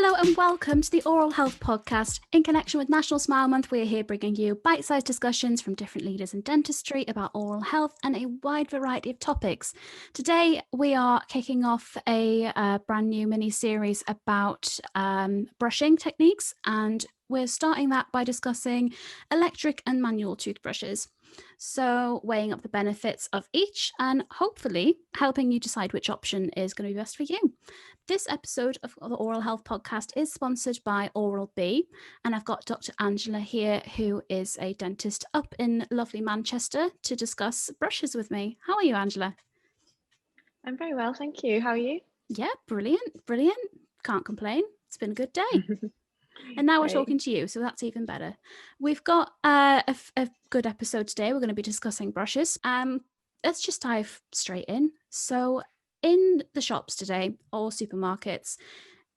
Hello and welcome to the Oral Health Podcast. In connection with National Smile Month, we're here bringing you bite-sized discussions from different leaders in dentistry about oral health and a wide variety of topics. Today, we are kicking off a brand new mini-series about brushing techniques, and we're starting that by discussing electric and manual toothbrushes. So weighing up the benefits of each and hopefully helping you decide which option is going to be best for you. This episode of the Oral Health Podcast is sponsored by Oral-B, and I've got Dr. Angela here, who is a dentist up in lovely Manchester, to discuss brushes with me. How are you, Angela? I'm very well, thank you. How are you? Yeah, brilliant. Can't complain. It's been a good day. And now we're talking to you, so that's even better. We've got a good episode today. We're going to be discussing brushes. Let's just dive straight in. So in the shops today, or supermarkets,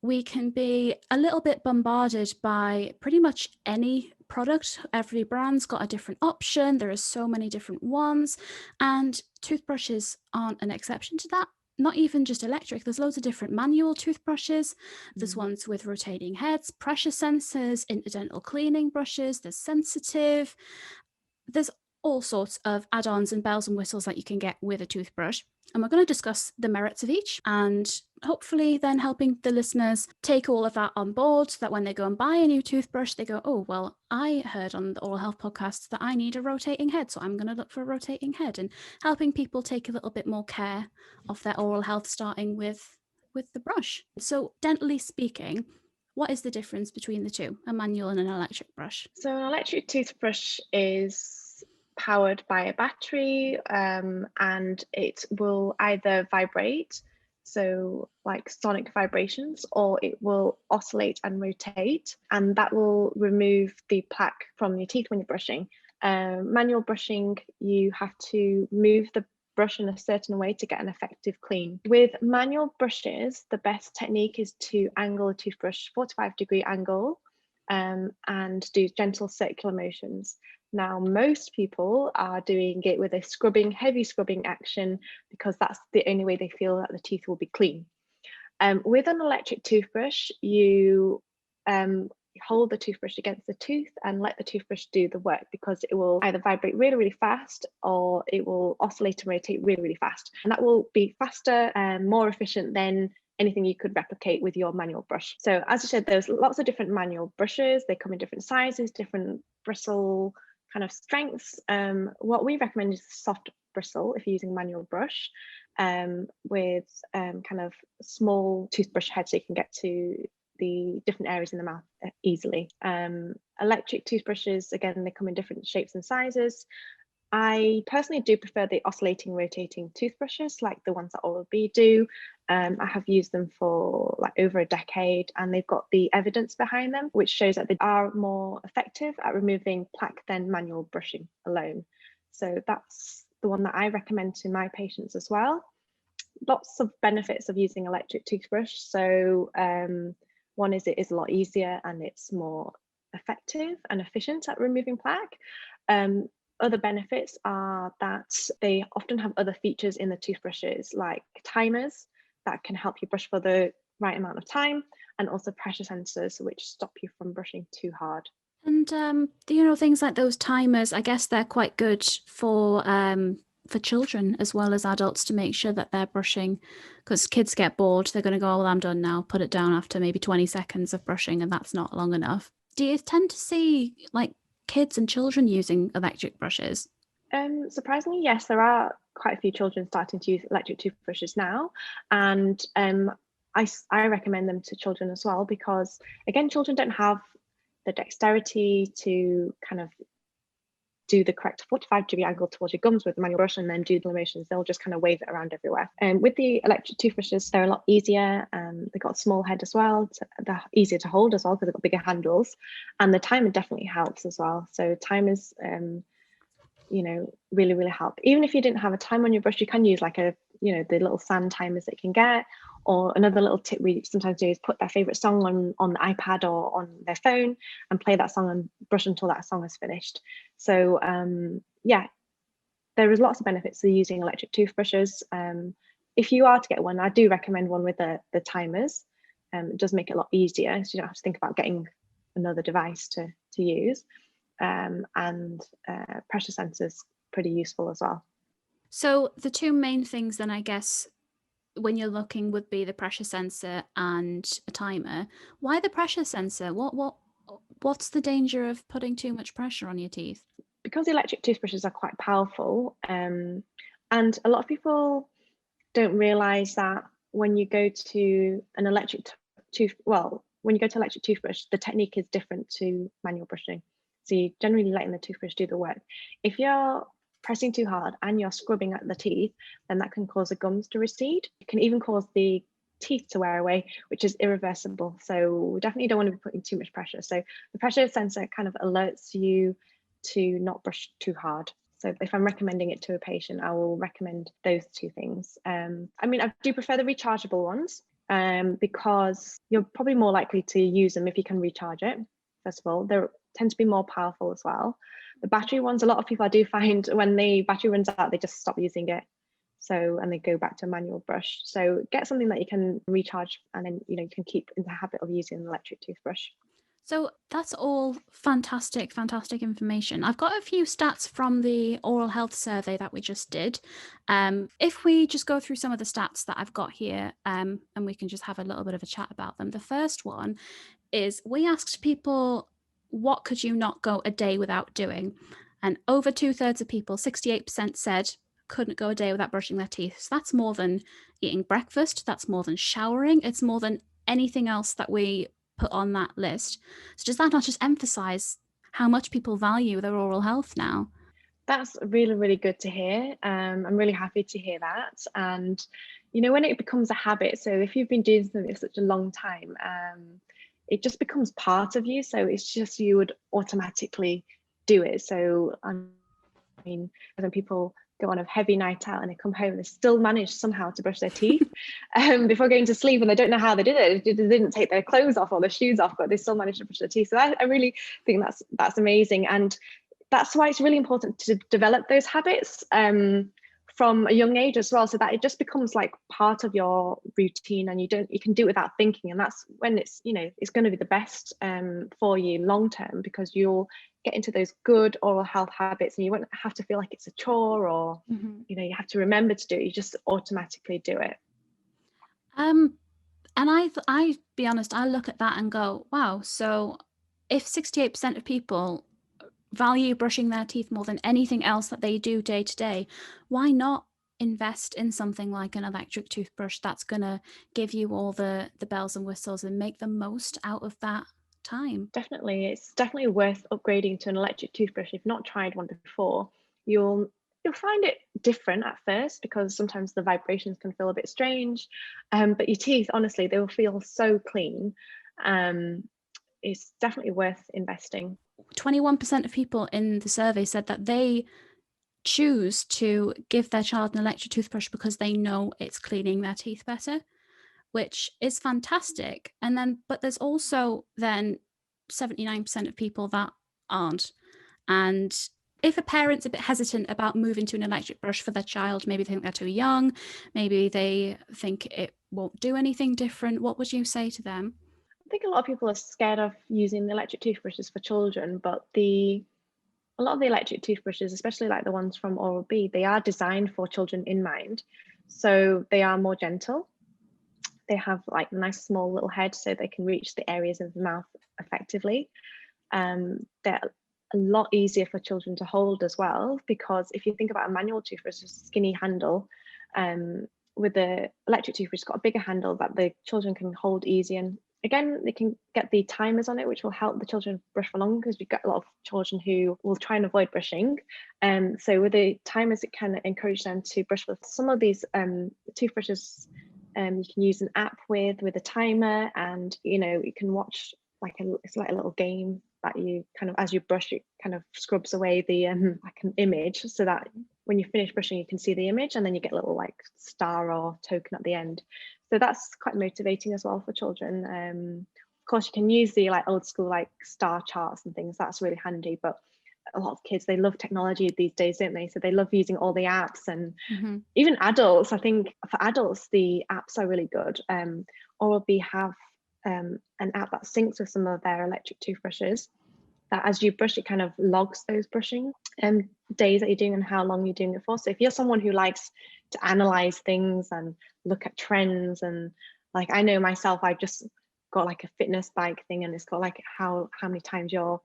we can be a little bit bombarded by pretty much any product. Every brand's got a different option. There are so many different ones, and toothbrushes aren't an exception to that. Not even just electric, there's loads of different manual toothbrushes. There's ones with rotating heads, pressure sensors, interdental cleaning brushes, there's sensitive. There's all sorts of add-ons and bells and whistles that you can get with a toothbrush. And we're going to discuss the merits of each and hopefully then helping the listeners take all of that on board so that when they go and buy a new toothbrush, they go, oh, well, I heard on the Oral Health podcast that I need a rotating head, so I'm going to look for a rotating head, and helping people take a little bit more care of their oral health, starting with the brush. So dentally speaking, what is the difference between the two, a manual and an electric brush? So an electric toothbrush is powered by a battery and it will either vibrate, so like sonic vibrations, or it will oscillate and rotate, and that will remove the plaque from your teeth when you're brushing. Manual brushing, you have to move the brush in a certain way to get an effective clean. With manual brushes, the best technique is to angle a toothbrush 45-degree angle and do gentle circular motions. Now, most people are doing it with a heavy scrubbing action because that's the only way they feel that the teeth will be clean. With an electric toothbrush, you hold the toothbrush against the tooth and let the toothbrush do the work, because it will either vibrate really, really fast, or it will oscillate and rotate really, really fast. And that will be faster and more efficient than anything you could replicate with your manual brush. So as I said, there's lots of different manual brushes. They come in different sizes, different bristle kind of strengths. What we recommend is soft bristle if you're using a manual brush, with kind of small toothbrush head, so you can get to the different areas in the mouth easily. Electric toothbrushes, again, they come in different shapes and sizes. I personally do prefer the oscillating, rotating toothbrushes like the ones that Oral-B do. I have used them for like over a decade, and they've got the evidence behind them, which shows that they are more effective at removing plaque than manual brushing alone. So that's the one that I recommend to my patients as well. Lots of benefits of using electric toothbrush. So one is it is a lot easier and it's more effective and efficient at removing plaque. Other benefits are that they often have other features in the toothbrushes, like timers that can help you brush for the right amount of time, and also pressure sensors, which stop you from brushing too hard. And things like those timers, I guess they're quite good for children as well as adults, to make sure that they're brushing, because kids get bored. They're going to go, oh, well, I'm done now, put it down after maybe 20 seconds of brushing, and that's not long enough. Do you tend to see like kids and children using electric brushes? Surprisingly, yes, there are quite a few children starting to use electric toothbrushes now, and I recommend them to children as well, because again, children don't have the dexterity to kind of do the correct 45-degree angle towards your gums with the manual brush and then do the motions. They'll just kind of wave it around everywhere. And with the electric toothbrushes, they're a lot easier. They've got a small head as well. They're easier to hold as well because they've got bigger handles. And the timer definitely helps as well. So timers, really, really help. Even if you didn't have a timer on your brush, you can use like the little sand timers that you can get. Or another little tip we sometimes do is put their favorite song on the iPad or on their phone and play that song and brush until that song is finished. So there is lots of benefits to using electric toothbrushes. If you are to get one, I do recommend one with the timers. It does make it a lot easier, so you don't have to think about getting another device to use. And pressure sensors pretty useful as well. So the two main things then, I guess, when you're looking would be the pressure sensor and a timer. Why the pressure sensor? What's the danger of putting too much pressure on your teeth? Because electric toothbrushes are quite powerful, and a lot of people don't realize that when you go to an electric when you go to electric toothbrush, the technique is different to manual brushing. So you're generally letting the toothbrush do the work. If you're pressing too hard and you're scrubbing at the teeth, then that can cause the gums to recede. It can even cause the teeth to wear away, which is irreversible. So we definitely don't want to be putting too much pressure. So the pressure sensor kind of alerts you to not brush too hard. So if I'm recommending it to a patient, I will recommend those two things. I mean, I do prefer the rechargeable ones because you're probably more likely to use them if you can recharge it. First of all, they tend to be more powerful as well. The battery ones, a lot of people I do find when the battery runs out, they just stop using it. So, and they go back to a manual brush. So get something that you can recharge, and then, you can keep in the habit of using an electric toothbrush. So that's all fantastic information. I've got a few stats from the oral health survey that we just did. If we just go through some of the stats that I've got here, and we can just have a little bit of a chat about them. The first one is we asked people, what could you not go a day without doing? And over 2/3 of people, 68%, said couldn't go a day without brushing their teeth. So that's more than eating breakfast. That's more than showering. It's more than anything else that we put on that list. So does that not just emphasize how much people value their oral health now? That's really, really good to hear. I'm really happy to hear that. And, when it becomes a habit, so if you've been doing something for such a long time, it just becomes part of you. So it's just, you would automatically do it. So, I mean, when people go on a heavy night out and they come home and they still manage somehow to brush their teeth before going to sleep, and they don't know how they did it. They didn't take their clothes off or their shoes off, but they still managed to brush their teeth. So I really think that's amazing. And that's why it's really important to develop those habits from a young age as well, so that it just becomes like part of your routine, and you can do it without thinking. And that's when it's going to be the best for you long term, because you'll get into those good oral health habits, and you won't have to feel like it's a chore or you have to remember to do it. You just automatically do it. And I be honest, I look at that and go, wow. So if 68% of people value brushing their teeth more than anything else that they do day to day, why not invest in something like an electric toothbrush that's going to give you all the bells and whistles and make the most out of that time? Definitely, it's definitely worth upgrading to an electric toothbrush. If you've not tried one before, you'll find it different at first, because sometimes the vibrations can feel a bit strange, but your teeth, honestly, they will feel so clean. It's definitely worth investing. 21% of people in the survey said that they choose to give their child an electric toothbrush because they know it's cleaning their teeth better, which is fantastic. And then, but there's also then 79% of people that aren't. And if a parent's a bit hesitant about moving to an electric brush for their child, maybe they think they're too young, maybe they think it won't do anything different, what would you say to them? I think a lot of people are scared of using the electric toothbrushes for children, but a lot of the electric toothbrushes, especially like the ones from Oral-B, they are designed for children in mind. So they are more gentle. They have like a nice small little head, so they can reach the areas of the mouth effectively. They're a lot easier for children to hold as well, because if you think about a manual toothbrush, it's a skinny handle. With the electric toothbrush, it's got a bigger handle that the children can hold easy. And again, they can get the timers on it, which will help the children brush for longer, because we've got a lot of children who will try and avoid brushing. So with the timers, it can encourage them to brush. With some of these toothbrushes, you can use an app with a timer, and you can watch it's like a little game that you kind of, as you brush, it kind of scrubs away the like an image, so that when you finish brushing you can see the image, and then you get a little like star or token at the end. So that's quite motivating as well for children. Of course, you can use the like old school like star charts and things. That's really handy, but a lot of kids, they love technology these days, don't they? So they love using all the apps, and even adults. I think for adults the apps are really good. Oral-B have an app that syncs with some of their electric toothbrushes, that as you brush, it kind of logs those brushing days that you're doing and how long you're doing it for. So if you're someone who likes to analyze things and look at trends, and like I know myself, I just got like a fitness bike thing, and it's got like how many times you're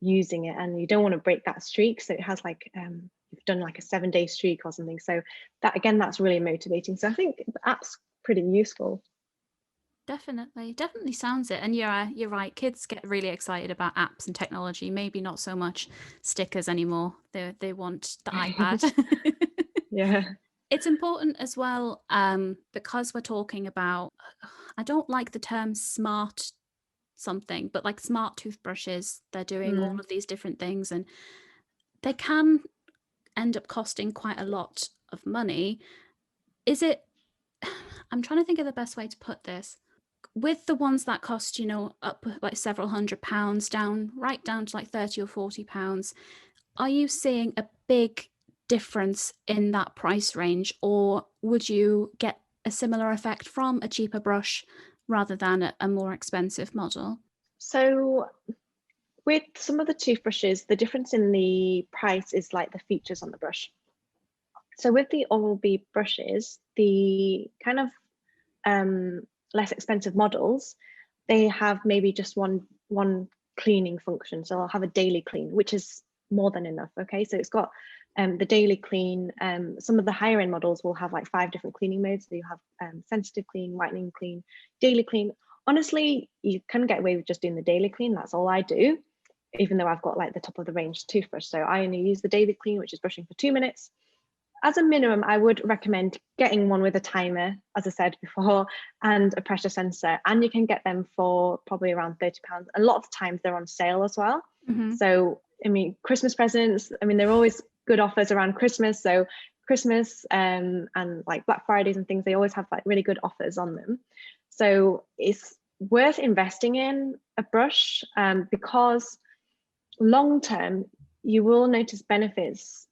using it, and you don't want to break that streak. So it has like you've done like a 7-day streak or something. So that, again, that's really motivating. So I think the app's pretty useful. Definitely sounds it. And you're right. Kids get really excited about apps and technology. Maybe not so much stickers anymore. They want the iPad. Yeah. It's important as well, because we're talking about, I don't like the term smart something, but like smart toothbrushes. They're doing all of these different things, and they can end up costing quite a lot of money. Is it, I'm trying to think of the best way to put this. With the ones that cost, up like several £100 down, right down to like £30 or £40, are you seeing a big difference in that price range, or would you get a similar effect from a cheaper brush rather than a more expensive model? So with some of the toothbrushes, the difference in the price is like the features on the brush. So with the Oral-B brushes, the kind of less expensive models, they have maybe just one cleaning function. So I'll have a daily clean, which is more than enough. Okay, so it's got the daily clean. Some of the higher end models will have like 5 different cleaning modes. So you have sensitive clean, whitening clean, daily clean. Honestly, you can get away with just doing the daily clean. That's all I do, even though I've got like the top of the range toothbrush. So I only use the daily clean, which is brushing for 2 minutes. As a minimum, I would recommend getting one with a timer, as I said before, and a pressure sensor. And you can get them for probably around £30. A lot of times they're on sale as well. So, I mean, Christmas presents, I mean, they're always good offers around Christmas. So Christmas and like Black Fridays and things, they always have like really good offers on them. So it's worth investing in a brush, because long term, you will notice benefits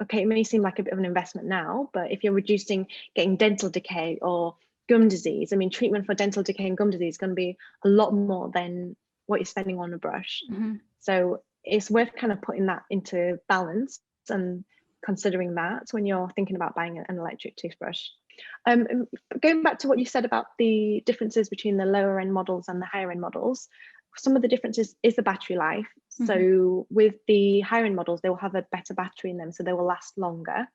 okay, it may seem like a bit of an investment now, but if you're reducing getting dental decay or gum disease, I mean, treatment for dental decay and gum disease is going to be a lot more than what you're spending on a brush. So it's worth kind of putting that into balance and considering that when you're thinking about buying an electric toothbrush. Going back to what you said about the differences between the lower end models and the higher end models, some of the differences is the battery life. So with the higher end models, they will have a better battery in them, so they will last longer,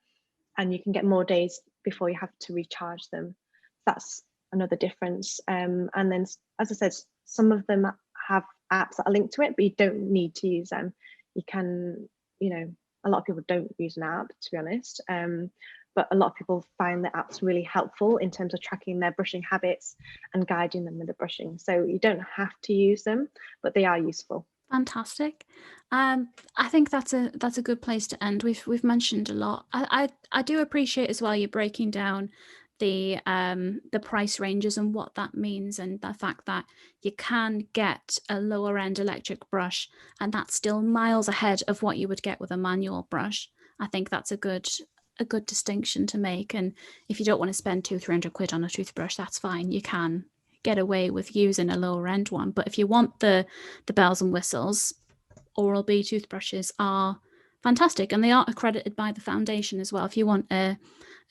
and you can get more days before you have to recharge them. That's another difference. And then, as I said, some of them have apps that are linked to it, but you don't need to use them. You can, a lot of people don't use an app, to be honest. But a lot of people find the apps really helpful in terms of tracking their brushing habits and guiding them with the brushing. So you don't have to use them, but they are useful. Fantastic. I think that's a good place to end. We've mentioned a lot. I do appreciate as well you breaking down the price ranges and what that means, and the fact that you can get a lower end electric brush and that's still miles ahead of what you would get with a manual brush. I think that's a good distinction to make. And if you don't want to spend £200-300 on a toothbrush, that's fine. You can get away with using a lower end one. But if you want the bells and whistles, Oral-B toothbrushes are fantastic, and they are accredited by the foundation as well. If you want a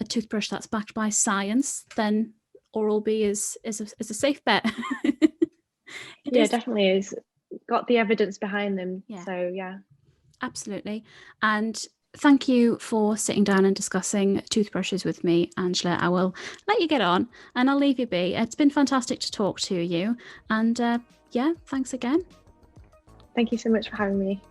toothbrush that's backed by science, then Oral-B is a safe bet. Yeah, definitely is. Got the evidence behind them. Yeah. So yeah. Absolutely. And thank you for sitting down and discussing toothbrushes with me, Angela. I will let you get on and I'll leave you be. It's been fantastic to talk to you. And yeah, thanks again. Thank you so much for having me.